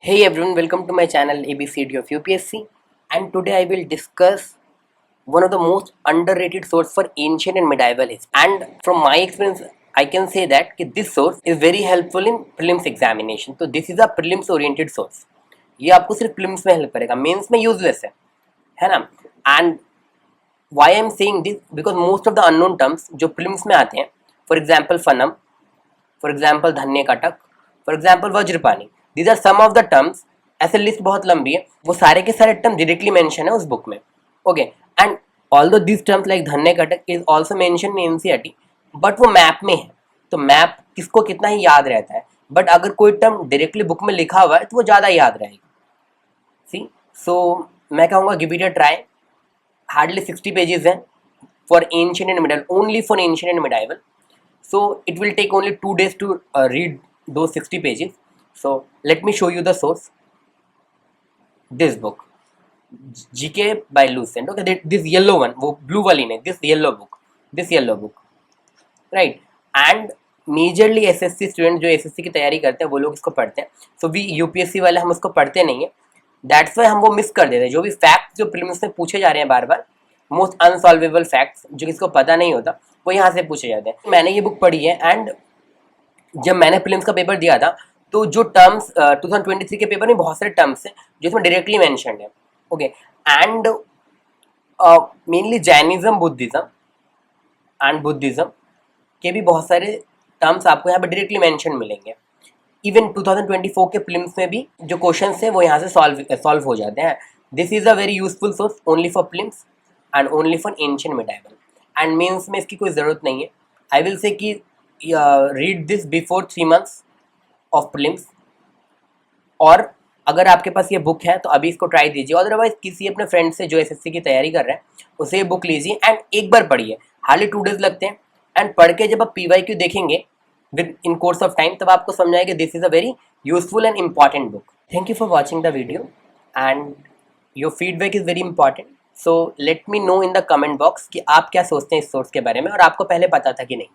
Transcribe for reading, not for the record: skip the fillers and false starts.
Hey everyone, welcome to my channel ABCD of UPSC, and today I will discuss one of the most underrated source for ancient and medieval history. And from my experience, I can say that this source is very helpful in prelims examination. So this is a prelims oriented source. ये आपको सिर्फ prelims में help करेगा, mains में useless है ना? And why I am saying this because most of the unknown terms जो prelims में आते हैं, for example fanam, for example Dhanyakataka, for example Vajrapani, these are some of the terms. ऐसे लिस्ट बहुत लंबी है, वो सारे के सारे टर्म डायरेक्टली मेंशन है उस बुक में. Okay, and although this terms like Dhanyakataka is also mention in NCERT, but वो मैप में है, तो मैप किसको कितना ही याद रहता है, बट अगर कोई टर्म डायरेक्टली बुक में लिखा हुआ है तो वो ज़्यादा याद रहेगी. सी, सो मैं कहूँगा give it a try. Hardly 60 pages हैं for ancient and medieval, only for ancient and medieval. So it will take only 2 days to read those 60 pages. So let me show you the source. This book, GK by Lucent. Okay, this yellow one, वो blue वाली नहीं, this yellow book, right? And majorly SSC student जो SSC की तैयारी करते हैं वो लोग इसको पढ़ते हैं. सो वी यूपीएससी वाले हम उसको पढ़ते नहीं है, दैट्स वाई हम वो मिस कर देते हैं. जो भी फैक्ट्स जो प्रीलिम्स में पूछे जा रहे हैं बार बार, मोस्ट अनसॉल्वेबल फैक्ट्स जो किसको पता नहीं होता, वो यहाँ से पूछे जाते हैं. मैंने ये बुक पढ़ी है, एंड जब मैंने प्रीलिम्स का पेपर दिया था तो जो टर्म्स 2023 के पेपर में बहुत सारे टर्म्स हैं जो इसमें डायरेक्टली मैंशनड है. Okay, and mainly Jainism, Buddhism के भी बहुत सारे टर्म्स आपको यहाँ पे डायरेक्टली मेंशन मिलेंगे. इवन 2024 के प्रीलिम्स में भी जो क्वेश्चंस हैं वो यहाँ से सॉल्व हो जाते हैं. This is a very useful source only for prelims and only for ancient medieval, and mains में इसकी कोई ज़रूरत नहीं है. आई विल से कि read this before 3 months of prelims, और अगर आपके पास ये बुक है तो अभी इसको ट्राई दीजिए. अदरवाइज किसी अपने फ्रेंड से जो एसएससी की तैयारी कर रहे हैं उसे ये बुक लीजिए एंड एक बार पढ़िए. हार्डली 2 days लगते हैं, एंड पढ़ के जब आप PYQ देखेंगे with in course of time, तब आपको समझ आएगा this is a very useful and important book. Thank you for watching the video, and your feedback is very important. So let me know in the comment box कि आप क्या सोचते हैं इस सोर्स के बारे में, और आपको पहले पता था कि नहीं.